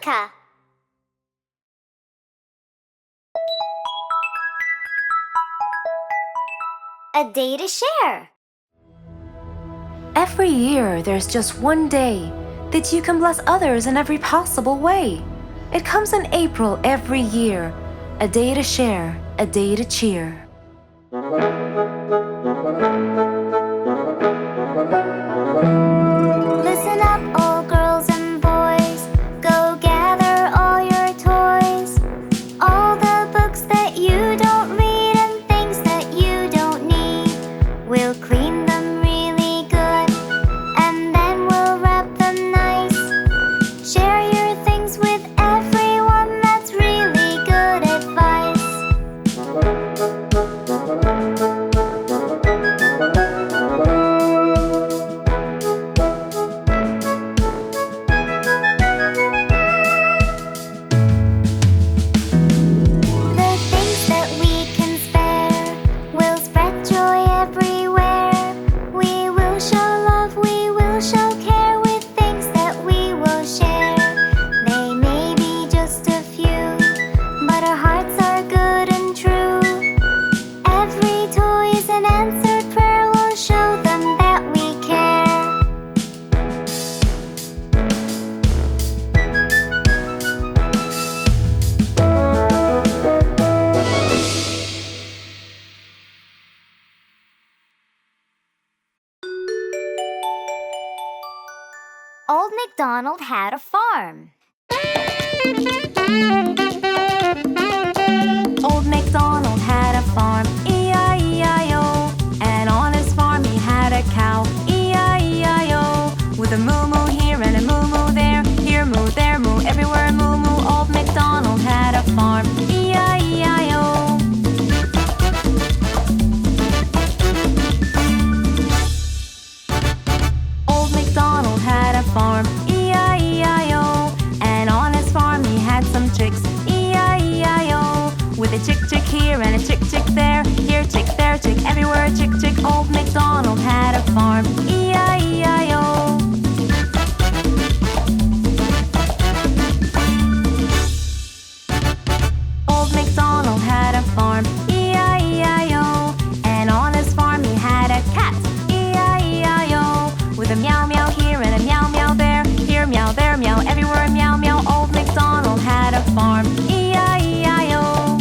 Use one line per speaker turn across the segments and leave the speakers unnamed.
Luca. A day to share.
Every year, there's just one day that you can bless others in every possible way. It comes in April every year. A day to share, a day to cheer.
Listen up, all girls and boys. Go gather all your toys. All the books that you don't read and things that you don't need. We'll clean them really good and then we'll wrap them nice. Share your things with everyone, that's really good advice. The things that we can spare will spread joy everywhere. We will show love, we will show care with things that we will share. They may be just a few, but our hearts are good and true. Every toy is an answered prayer, we'll show them that we care. Old MacDonald had a farm.
Old MacDonald had a farm, E-I-E-I-O. And on his farm he had a cow, E-I-E-I-O. With a moo-moo here and a moo-moo there, here moo, there moo, everywhere moo-moo. Old MacDonald had a farm, E-I-E-I-O. Old MacDonald had a farm, E-I-E-I-O. And on his farm he had some chicks, E-I-E-I-O. With a chick chick here and a chick chick there, here chick, there chick, everywhere chick chick. Old MacDonald had a farm, E-I-E-I-O. Old MacDonald had a farm, E-I-E-I-O. And on his farm he had a cat, E-I-E-I-O. With a meow meow here and a meow meow there, here meow, there meow, everywhere meow meow. Old MacDonald had a farm, E-I-E-I-O.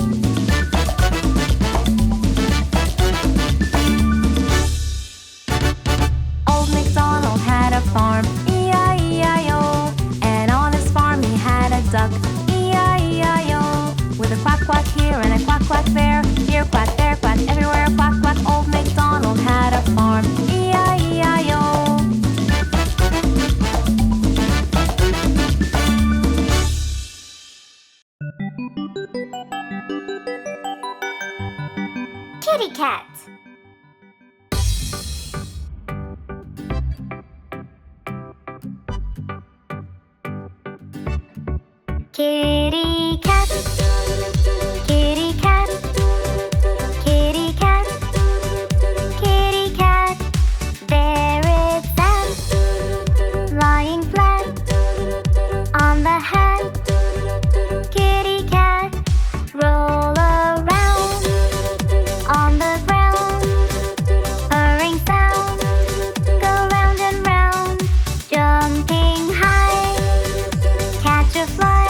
Old MacDonald had a farm, E-I-E-I-O. And on his farm he had a duck, E-I-E-I-O. With a quack quack here and a quack quack there, here quack, there quack, everywhere quack quack. Old MacDonald had a farm, E-I-E-I-O.
Kitty cat. Kitty cat, kitty cat, kitty cat, kitty cat. There it sat, lying flat on the hat. Kitty cat, roll around on the ground. Purring sound, go round and round. Jumping high, catch a fly.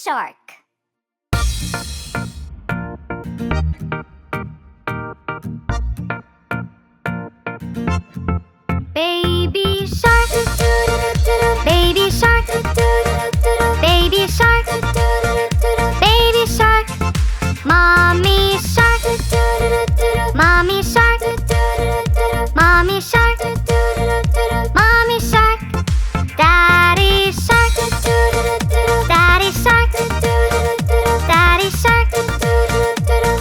shark. Baby shark, baby shark, baby shark, baby shark, mommy shark, mommy shark, mommy shark, mommy shark, daddy shark, daddy shark, daddy shark,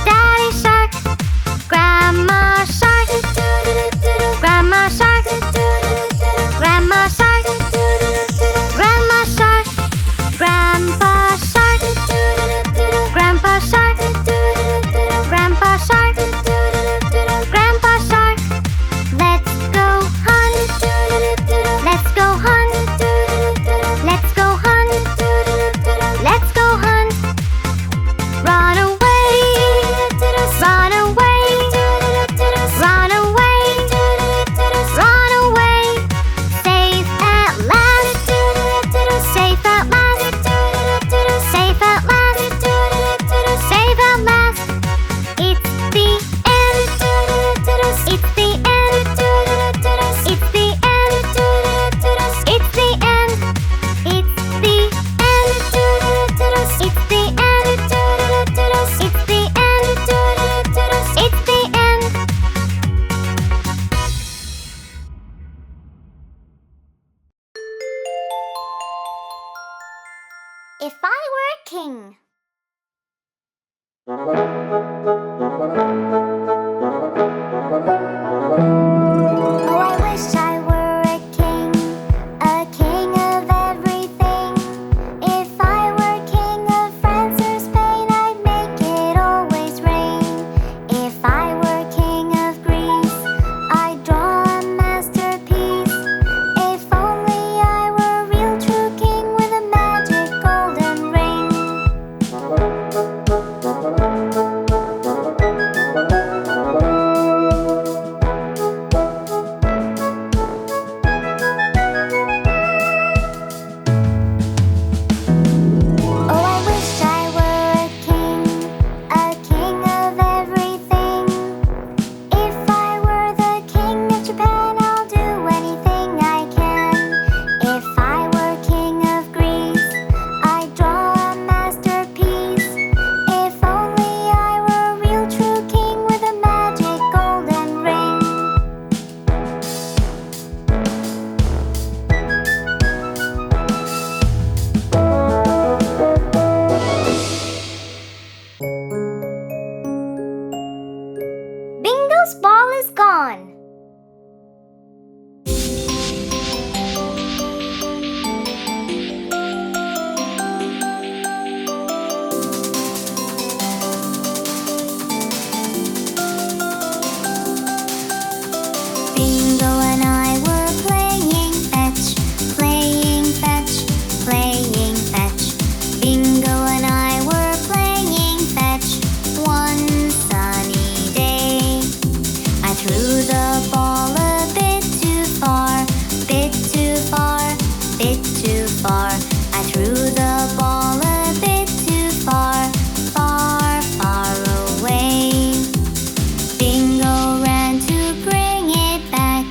daddy shark, grandma shark, grandma shark, grandma shark, grandma shark, grandpa shark, grandpa shark, grandpa shark, grandpa shark. Let's go hunt, let's go hunt, let's go hunt, let's go hunt. Run away, run away, run away, run away. Safe at last, safe at last, safe at last, safe at last. It's the end, it's the end, it's the end, it's the end, it's the end, it's the end, it's the end, it's the end. If I were a king. Oh, I wish I were a king of everything. If I were king of France or Spain, I'd make it always rain. If I were king of Greece, I'd draw a masterpiece. If only I were a real true king with a magic golden ring. Oh, I wish I were a king of everything. If I were the king of Japan, I'll do anything I can. If I were king of Greece, I'd draw a masterpiece. If only I were a real true king with a magic golden ring. Bingo's ball is gone. Bingo and I were playing fetch, playing fetch, playing fetch. Bingo and I were playing fetch one sunny day. I threw the ball a bit too far, bit too far, bit too far. I threw the ball a bit too far, far, far away. Bingo ran to bring it back,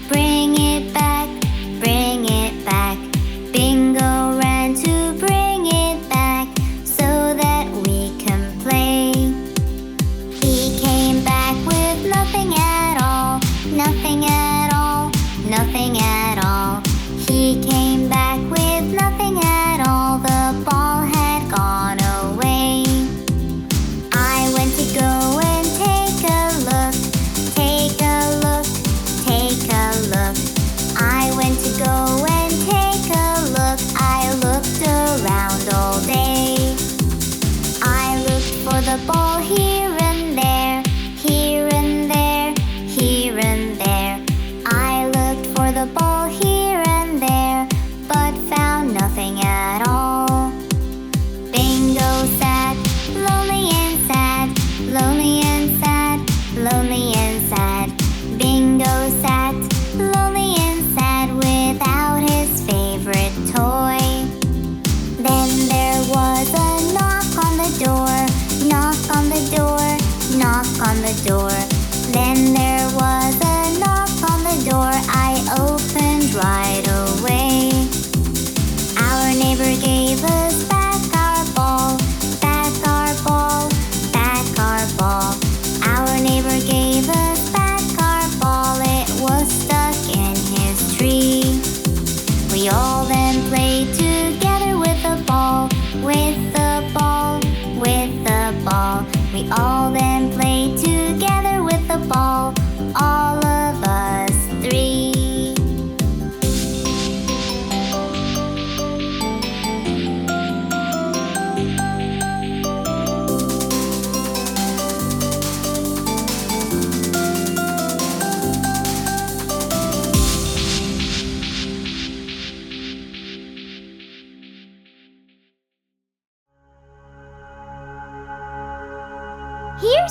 bring it back, bring it back. Bingo ran to bring it back so that we can play. He came back with nothing at all, nothing at all, nothing at all. He came back with nothing at all. The ball had gone away. I went to go and take a look, take a look, take a look. I went to go and take a look. I looked around all day. I looked for the ball here and there, here and there, here and there. I looked for the ball here and there,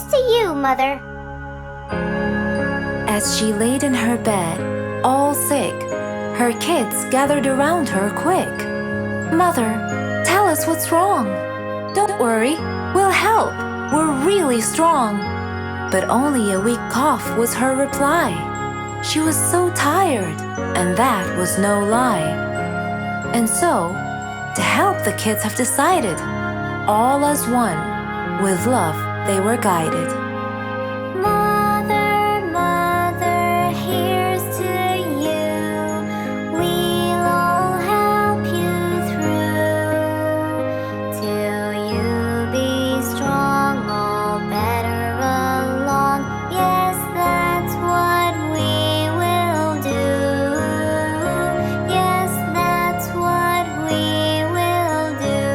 Here's to you, Mother.
As she laid in her bed, all sick, her kids gathered around her quick. Mother, tell us what's wrong. Don't worry, we'll help. We're really strong. But only a weak cough was her reply. She was so tired, and that was no lie. And so, to help, the kids have decided, all as one, with love they were guided.
Mother, Mother, here's to you. We'll all help you through. Till you be strong, all better along. Yes, that's what we will do. Yes, that's what we will do.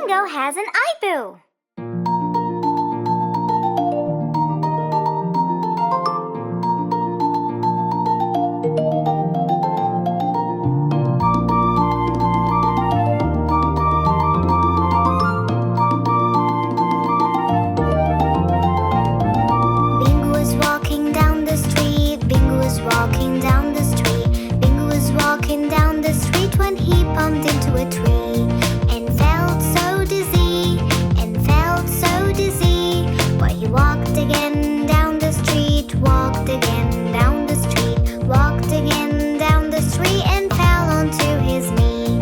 Bingo has an eyeboo. Bingo was walking down the street. Bingo was walking down the street. Bingo was walking down the street when he bumped into a tree and felt so dizzy, But he walked again down the street, walked again down the street, walked again down the street and fell onto his knee.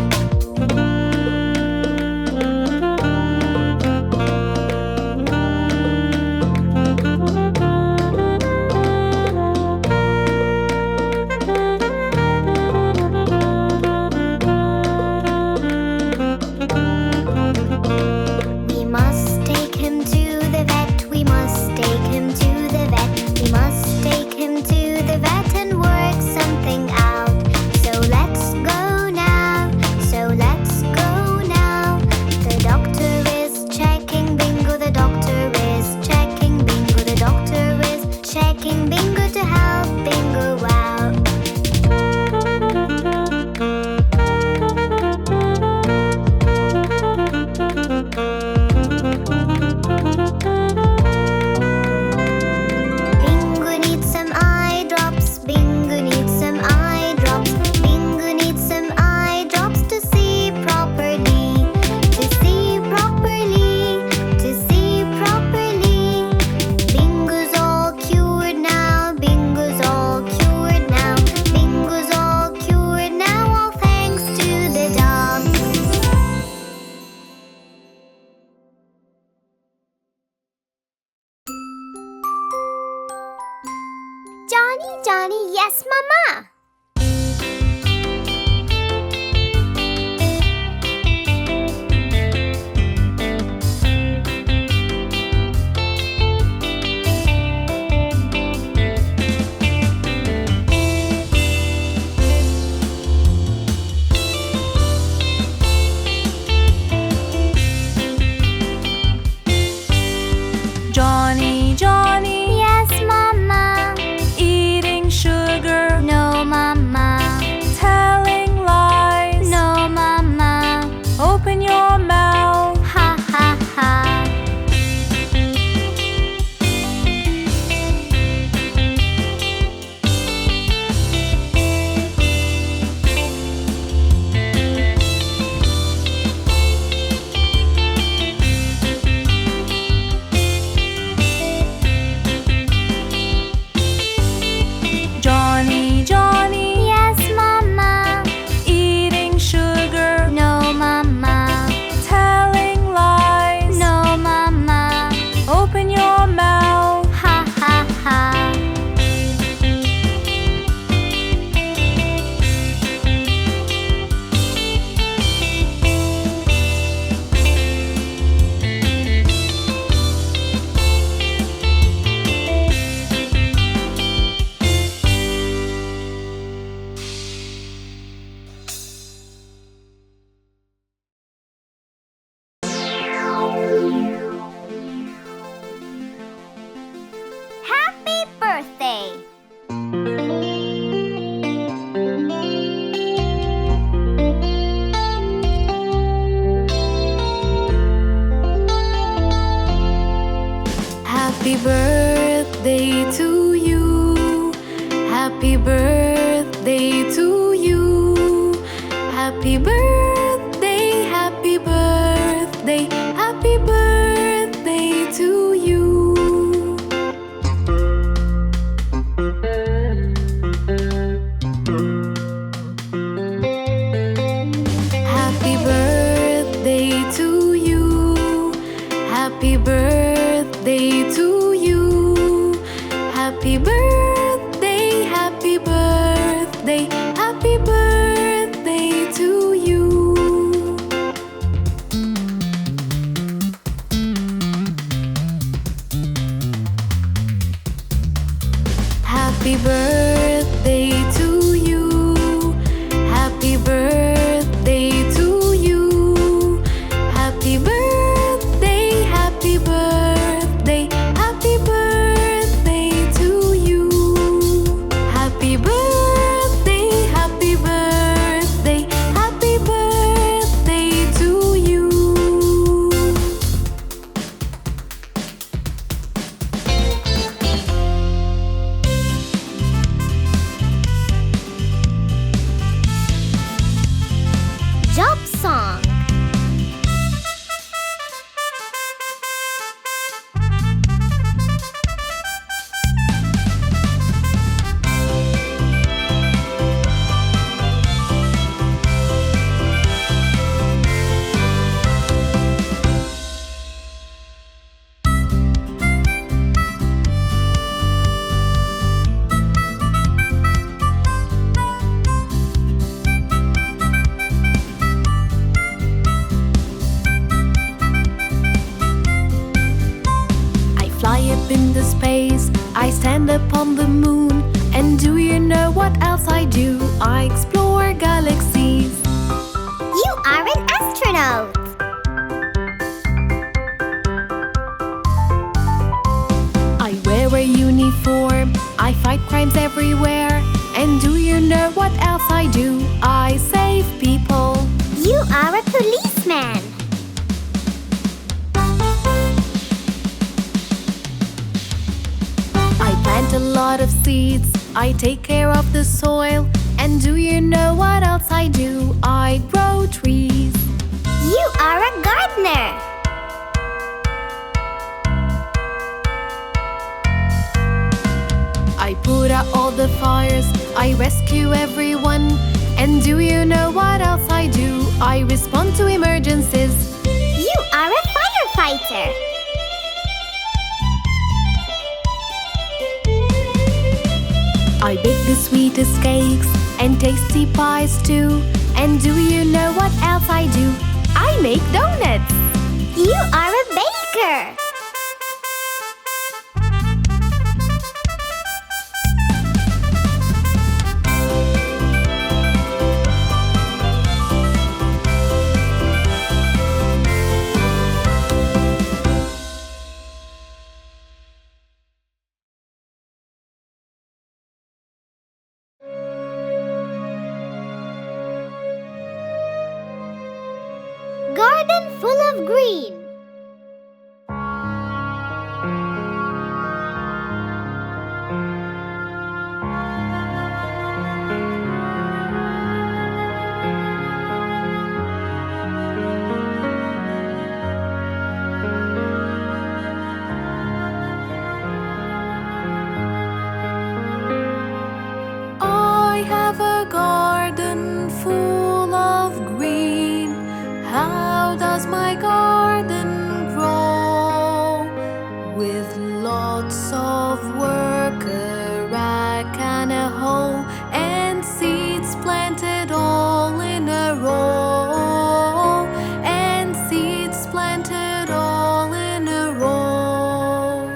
We must take him to the vet. We must take him to the vet. We must take him to the vet and work something out. So let's go now. So let's go now. The doctor is checking Bingo. The doctor is checking Bingo. The doctor is checking Bingo to help Bingo out. Bingo needs some eye drops. Bingo needs some eye drops. Bingo needs some eye drops to see properly. To see properly. To see properly. Bingo's all cured now. Bingo's all cured now. Bingo's all cured now. All thanks to the dog. Johnny, Johnny, yes, Mama.
Johnny, Johnny,
Yes, Mama.
eating sugar,
No, Mama.
telling lies.
No, Mama.
Open your mouth.
Ha ha ha.
Johnny, Johnny,
Yes, Mama.
eating sugar,
No, Mama.
telling lies.
No, Mama.
Open your mouth.
Ha ha ha. Happy birthday.
Happy birthday to you. Happy birthday to you. Happy birthday, happy birthday, happy birthday to you. Happy birthday to you. Happy birthday to you. Happy birthday, happy birthday, happy birthday to you. Happy birthday to you. Happy birthday to you. Happy birthday. into space. I stand upon the moon. And do you know what else I do? I explore galaxies.
You are an astronaut.
I wear a uniform. I fight crimes everywhere. And do you know what else I do? I save people.
You are a policeman.
I plant a lot of seeds. I take care of the soil. And do you know what else I do? I grow trees.
You are a gardener.
I put out all the fires. I rescue everyone. And do you know what else I do? I respond to emergencies.
You are a firefighter.
I bake the sweetest cakes and tasty pies too. And do you know what else I do? I make donuts.
You are a baker. Garden full of green.
I have a garden full of green. How does my garden grow? With lots of work, a rack and a hoe, and seeds planted all in a row. And seeds planted all in a row.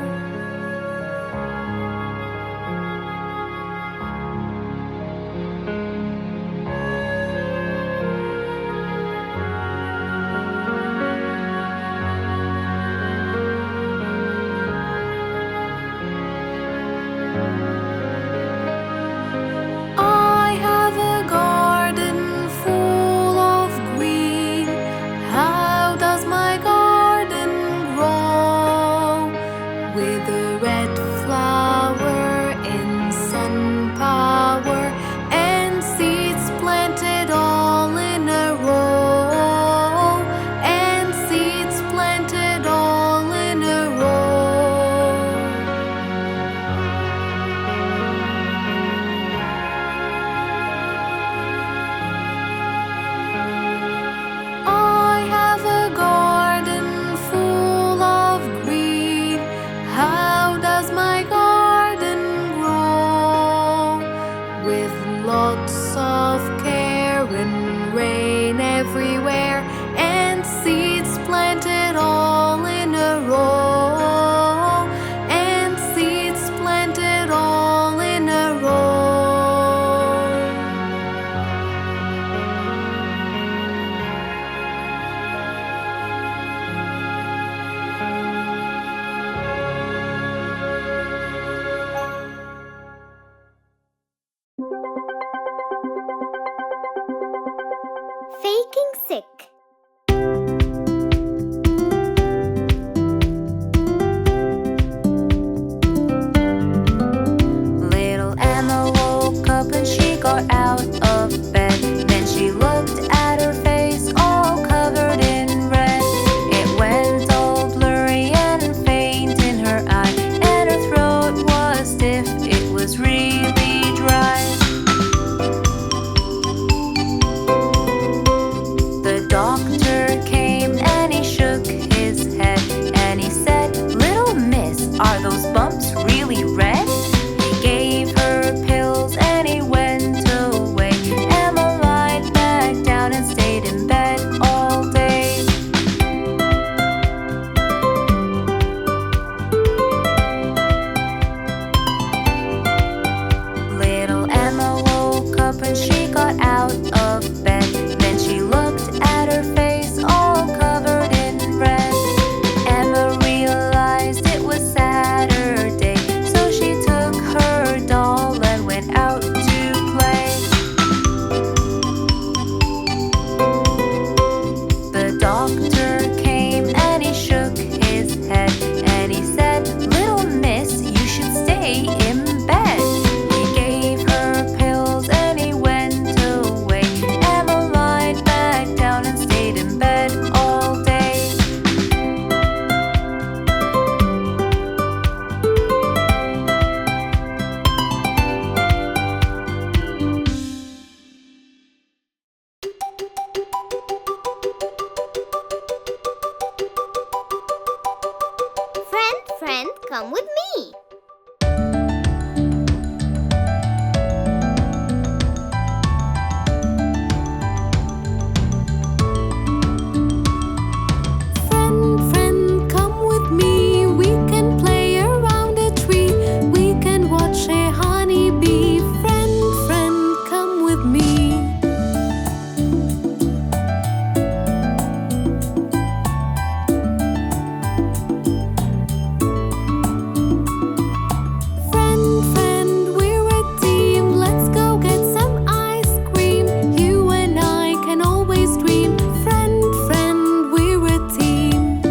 come with me.
Friend, friend, come with me. We can play around a tree. We can watch a honeybee. Friend, friend, come with me. Friend, friend, we're a team. Let's go get some ice cream. You and I can always dream. Friend, friend, we're a team.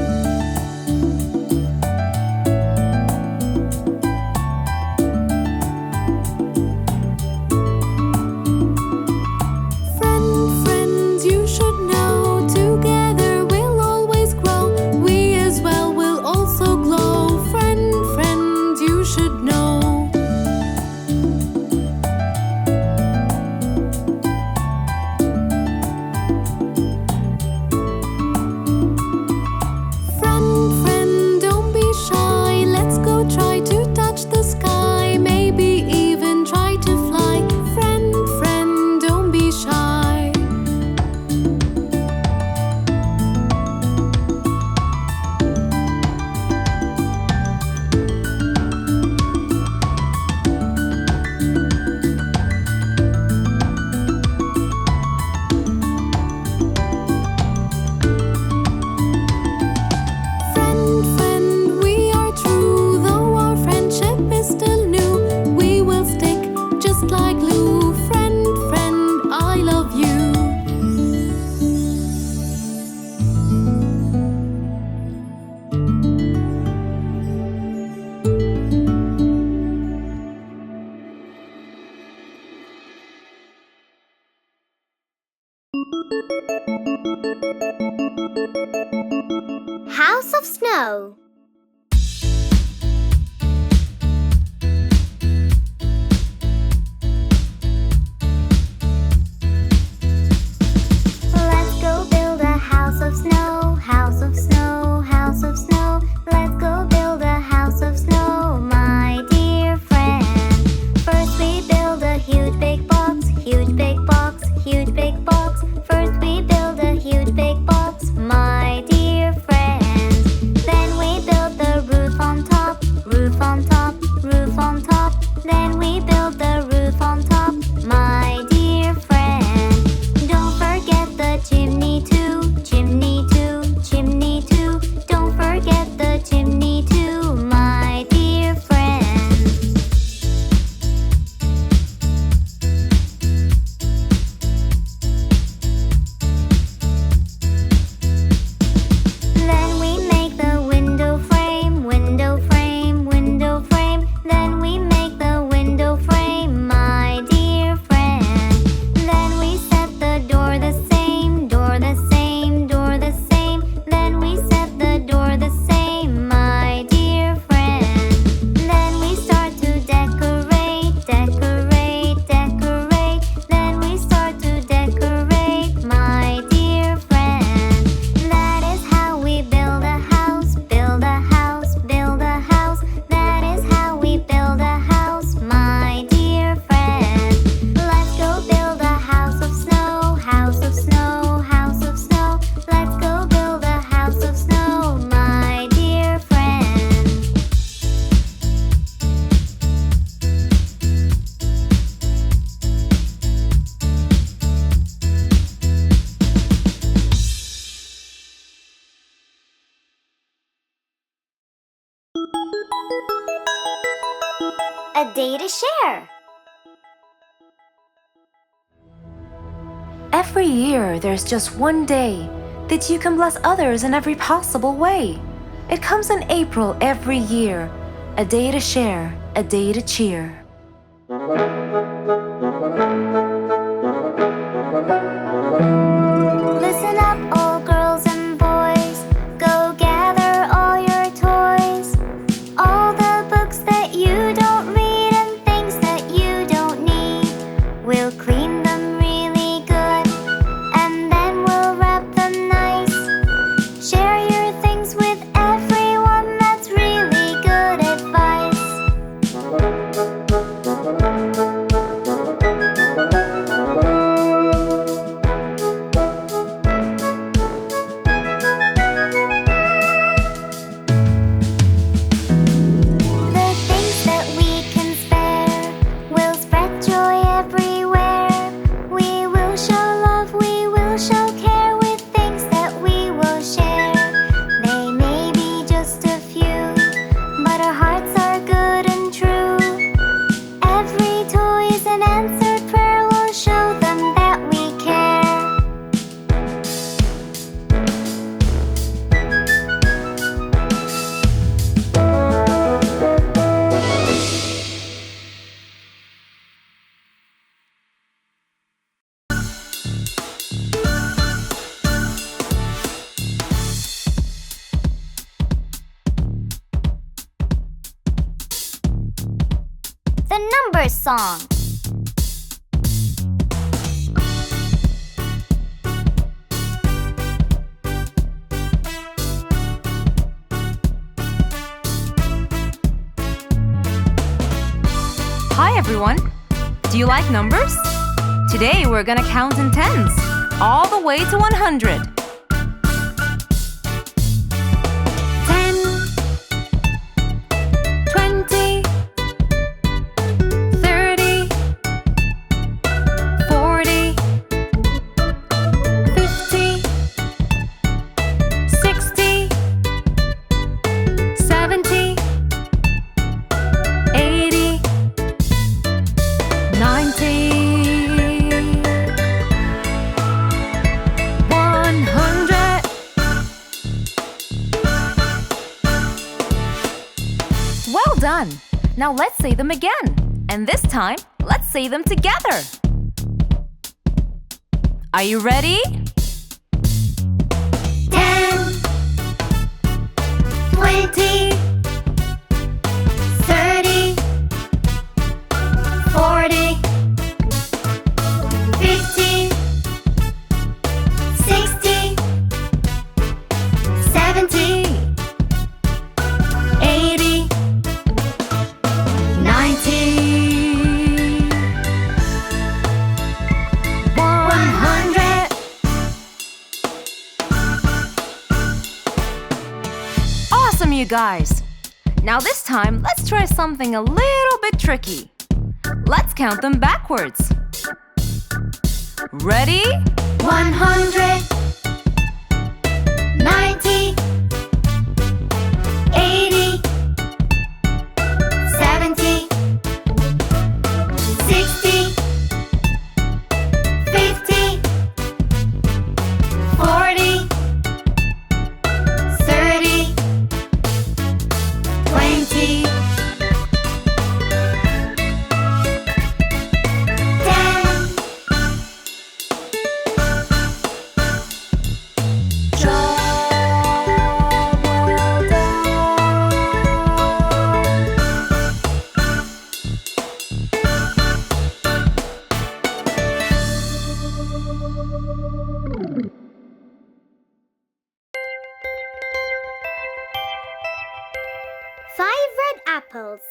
Friend, friend, you should know. Together we'll always grow. We as well will also glow. Friend, friend, you should know. Friend, friend, don't be shy. Let's go try to touch the sky. Maybe even try to fly. Friend, friend, don't be shy. Friend, friend, we are true. Though our friendship is still new, we will stick just like glue. Friend, friend, I love you.
House of Snow. Let's go build a house of snow, house of snow, house of snow. Let's go build a house of snow, my dear friend. First we build a huge big box, huge big box, huge big box. First we build a huge big box, my dear friend. Then we build the roof on top, roof on top, roof on top. Then we build the roof on top, my dear friend. Don't forget the chimney too, chimney too, chimney too. Don't forget the chimney too, my dear friend. Then we make the window frame, window frame, window frame. Then we make the window frame, my dear friend. Then we set the door the same, door the same, door the same. Then we set the door the same, my dear friend. Then we start to decorate, decorate, decorate. Then we start to decorate, my dear friend. That is how we build a house, build a house, build a house. That is how we build a house, my dear friend. Let's go build a house of snow, house of snow, house of snow. Let's go build a house of snow, my dear friend. A day to share.
Every year, there's just one day that you can bless others in every possible way. It comes in April every year. A day to share, a day to cheer.
Listen up, all girls and boys. Go gather all your toys. All the books that you don't read and things that you don't need. We'll clean them really good and then we'll wrap them nice. Share your things with everyone that's really good at the numbers song.
Hi everyone! Do you like numbers? Today we're gonna count in tens, all the way to 100. 10, 20, 30, 40, 50, 60, 70, 80, 90, 100. Well done! Now let's say them again. And this time, let's say them together. Are you ready?
10, 20, 30, 40, 50, 60, 70, 80, 90, 100.
Awesome, you guys! Now this time, let's try something a little bit tricky. Let's count them backwards. Ready?
100, 90, 80, 70, 60, 50, 40, 30, 20, 10. Job well done. Five red apples.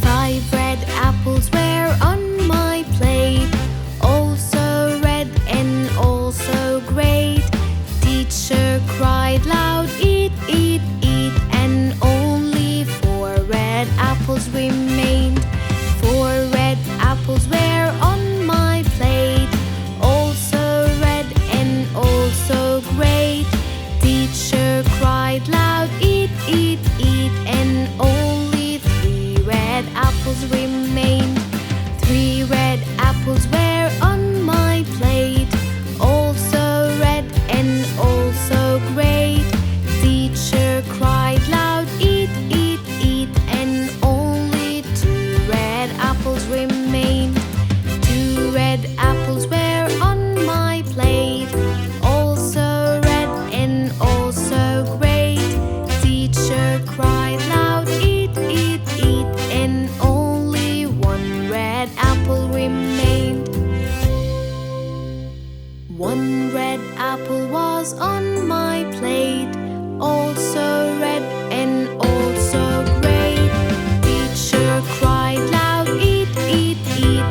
Five red apples were on my plate, also red and also great. Teacher cried loud, eat, eat, eat, and only four red apples remained. Four red apples were on my plate, also red and also great. Teacher cried loud, eat, eat, eat, and only three red apples remained. Three red apples were on my plate, also red and also great. Teacher cried loud, eat, eat, eat, and only two red apples remained. Two red apples were on my plate, also red and also great. Teacher cried loud, eat, eat, eat, and only one red apple remained. One red apple was on my plate, also red and also great. Teacher cried loud, eat, eat, eat,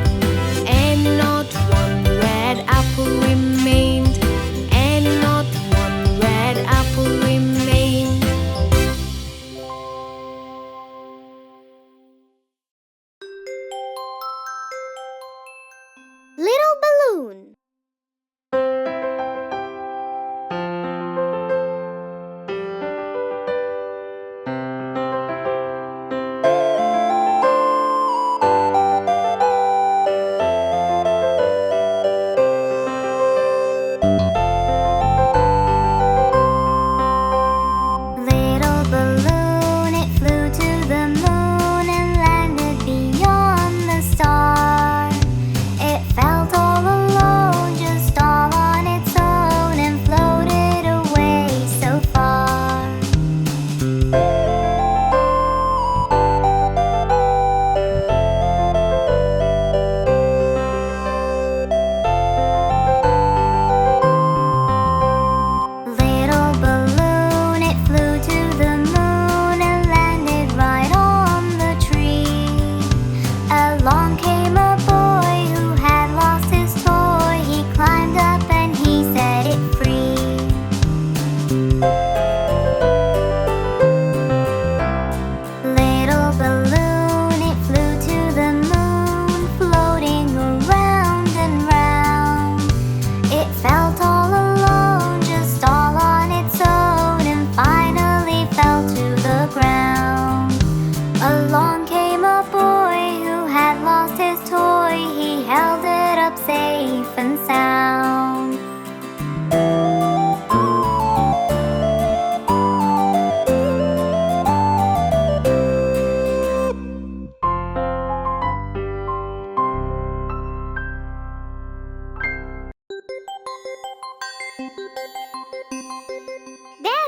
and not one red apple remained. And not one red apple remained.
Little balloon.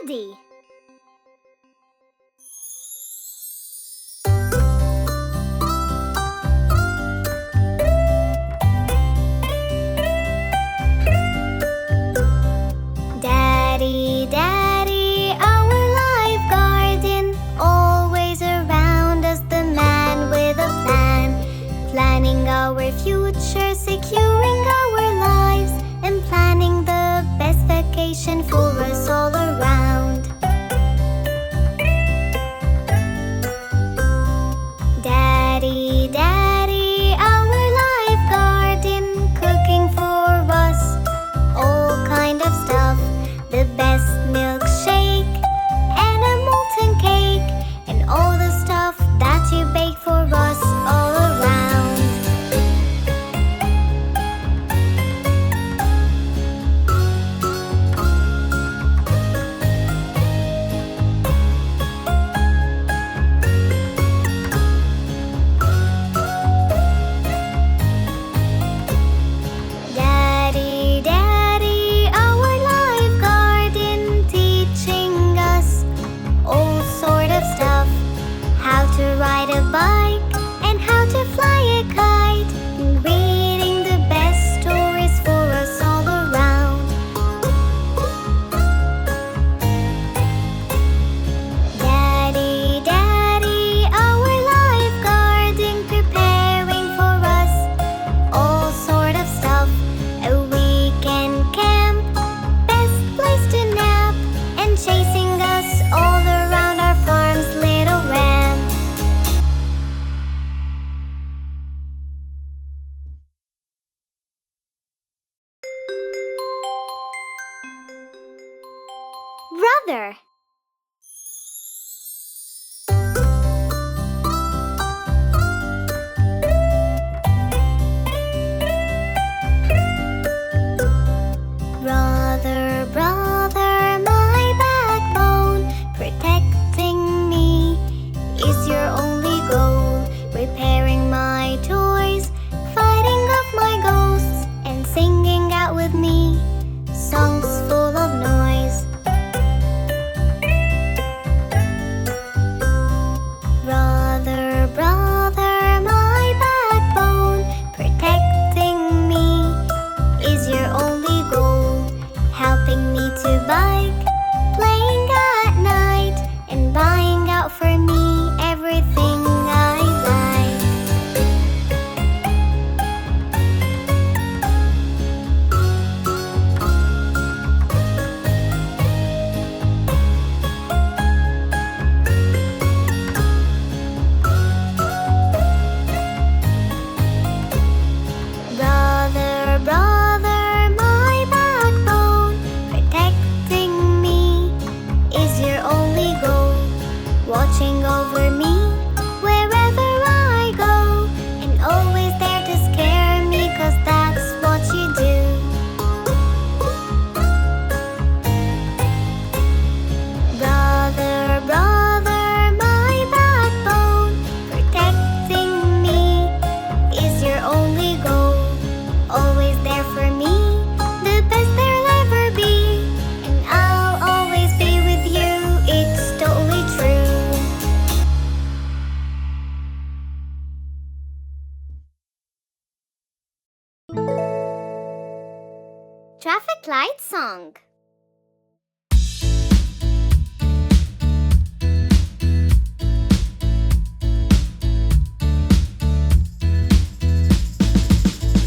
Daddy. Daddy, Daddy, our life guardian, always around us, the man with a plan, planning our future, securing our lives, and planning the best vacation for us all around. Daddy, Daddy, our life guardian, cooking for us all kind of stuff, the best milkshake and a molten cake, and all the stuff that you bake for us all around. Daddy, Daddy, our life guardian, teaching us all sort of stuff, how to ride a bike and how to fly a kite, and reading the best stories for us all around. Daddy, Daddy, our life guardian, preparing for us all sort of stuff, a weekend camp, best place to nap, and chasing us all around our farm's little ram. Brother. Brother, brother, my backbone, protecting me is your only goal. Repairing my toys, fighting off my ghosts, and singing out with me songs full of noise. Brother, brother, my backbone, protecting me is your only goal. Helping me to bike, playing at night, and buying out for me everything I like. Brother, brother, my backbone, protecting me is your only goal. Watching over me wherever I go, and always there to scare me, 'cause that's what you do. Brother, brother, my backbone, protecting me is your only goal. Always there for me, the best there'll ever be, and I'll always be with you, it's totally true. Traffic light song.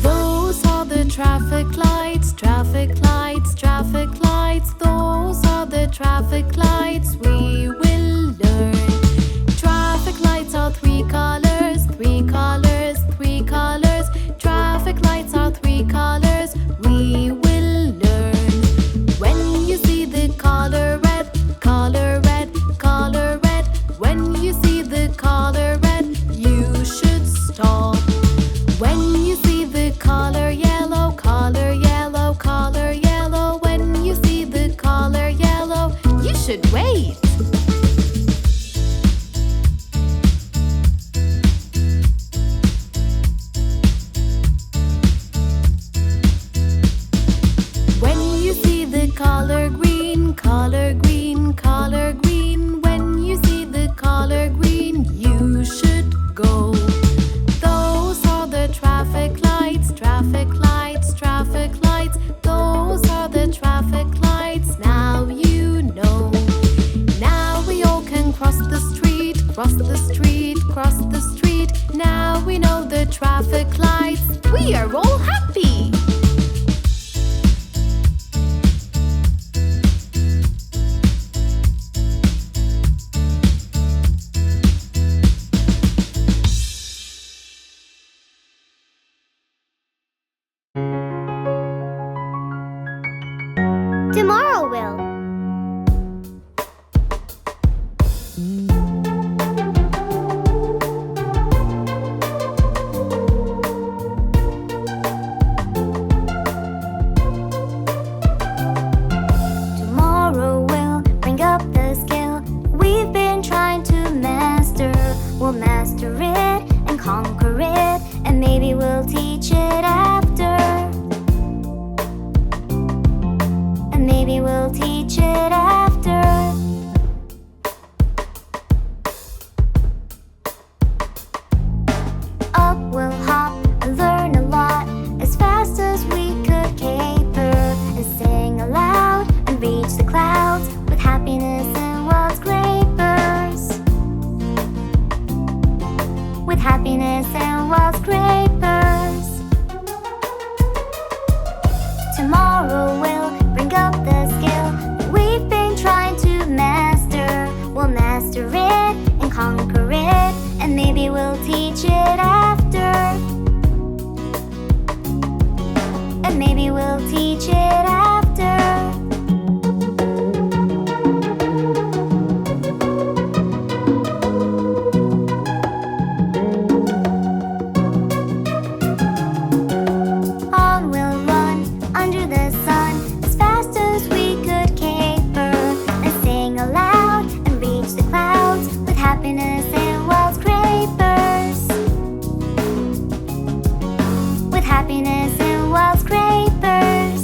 Those are the traffic lights, traffic lights, traffic lights. Those are the traffic lights we will learn. Traffic lights are three colors, three colors, three colors. Traffic lights are three colors we will learn. When you see the color red, color red, color red. When you see the color red, you should stop. When you see the color yellow, color yellow, color yellow. When you see the color yellow, you should wait. When you see the color green, color green, Cross the street, cross the street. Now we know the traffic lights. We are all happy.
Tomorrow will. Tomorrow will bring up the skill we've been trying to master. We'll master it and conquer it, and maybe we'll teach it after. And maybe we'll teach it after. Up we'll hop and learn a lot as fast as we could caper, and sing aloud and reach the clouds with happiness and wild scrapers. With happiness and wild scrapers. Tomorrow will bring up the skill we've been trying to master. We'll master it and conquer it, and maybe we'll teach it after. And maybe we'll teach it after. On we'll run under the sun as fast as we could caper, and sing aloud and reach the clouds with happiness and wild scrapers. With happiness and wild scrapers.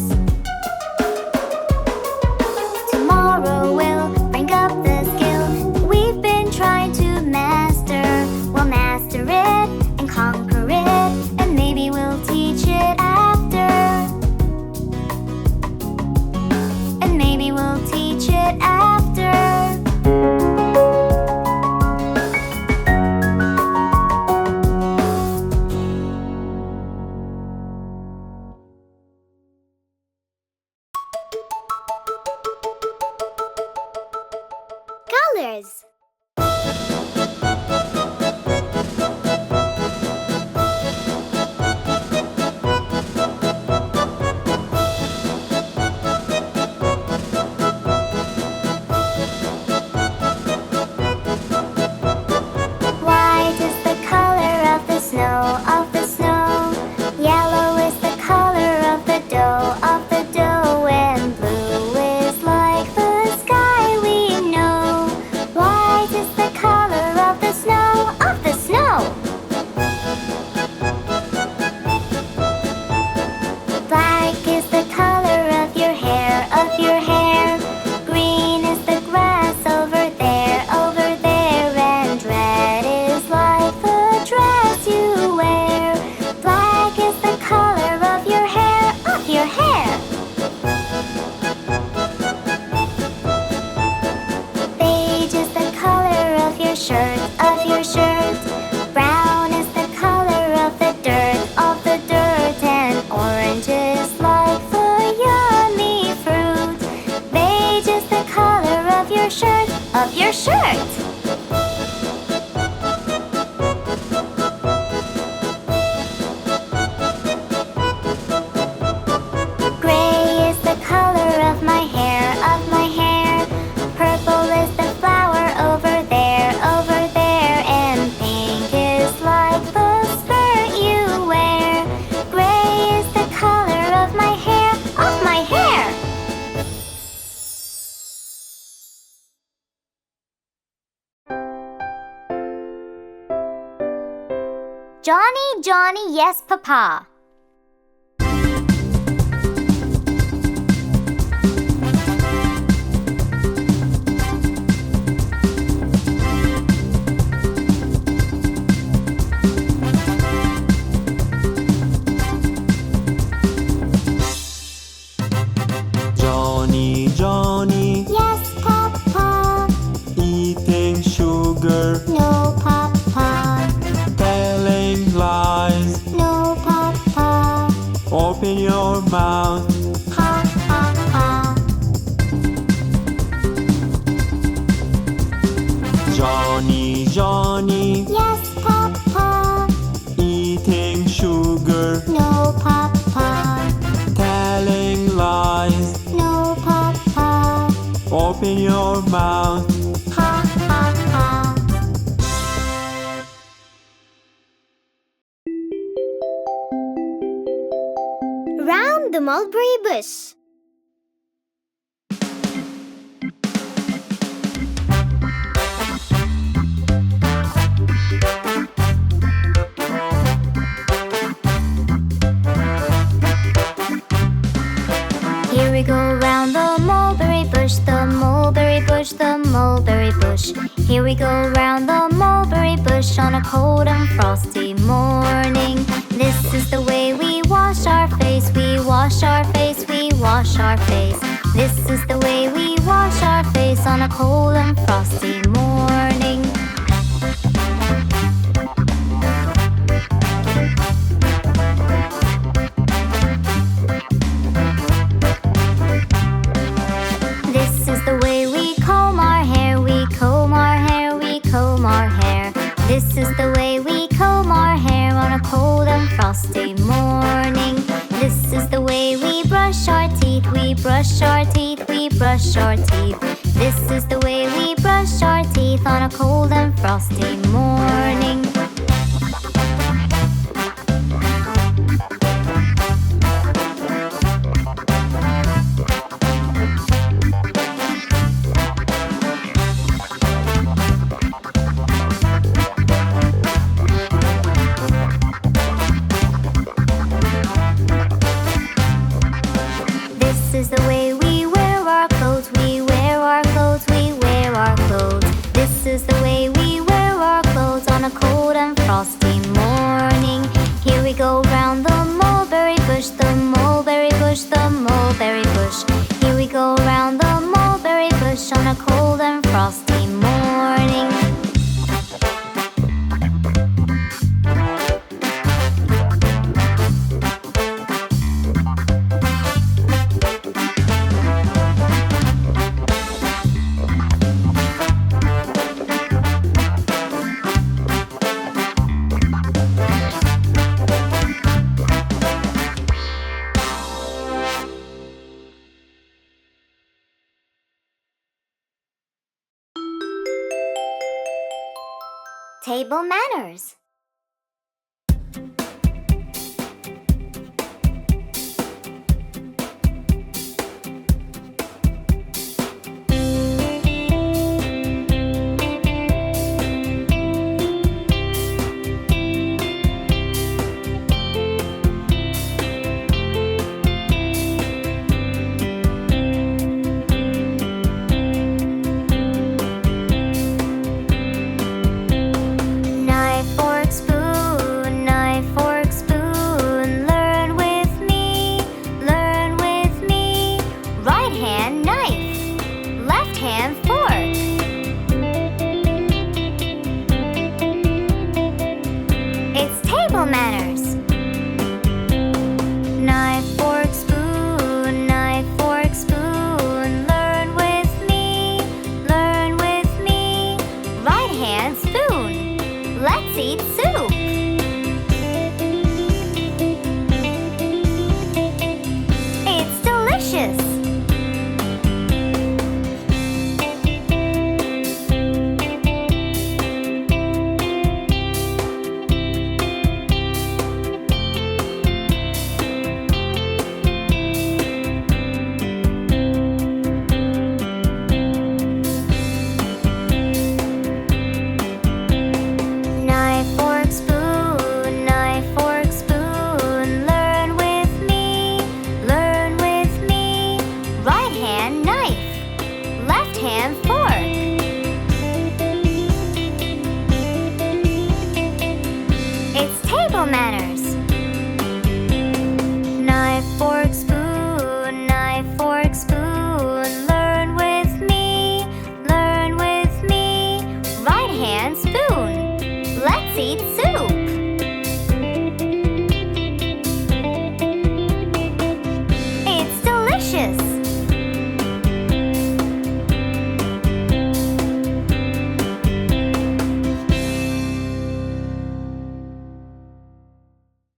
Tomorrow will bring up the skill we've been trying to master. We'll master it and conquer it, and maybe we'll teach it after. And maybe we'll teach it after. Colors. White is the color of the snow, of the snow. Yellow is the color of the dough, of the dough. And blue is like the sky we know. White is the color of the snow, of the snow. Black is the color of your hair, of your hair. Green is the grass over there, over there. And red is like the dress you wear. Black is the color of your hair, of your hair. Beige is the color of your shirt, of your shirt. Brown is the color of the dirt, of the dirt. And orange is like the yummy fruit. Beige is the color of your shirt, of your shirt. Gray is the color of my hair, of my hair. Purple is the flower over there, over there. And pink is like the skirt you wear. Gray is the color of my hair, of my hair. Johnny, Johnny, yes, Papa.
Johnny,
Yes, Papa.
eating sugar.
No,
your mouth.
Ha, ha, ha.
Johnny, Johnny,
Yes, Papa.
eating sugar,
No, Papa.
telling lies.
No, Papa.
Open your mouth.
Ha, ha, ha. Round the mulberry bush. Here we go round the mulberry bush, the mulberry bush, the mulberry bush. Here we go round the mulberry bush on a cold and frosty morning. This is the way we wash our face, we wash our face, we wash our face. This is the way we wash our face on a cold and frosty morning. This is the way we comb our hair, we comb our hair, we comb our hair. This is the way we comb our hair on a cold and frosty morning. This is the way we brush our teeth, we brush our teeth, we brush our teeth. This is the way we brush our teeth on a cold and frosty morning. This is the way we wear our clothes, we wear our clothes, we wear our clothes. This is the way we wear our clothes on a cold and frosty morning. Here we go round the mulberry bush, the mulberry bush, the mulberry bush. Here we go round the mulberry bush on a cold and frosty morning. Table manners.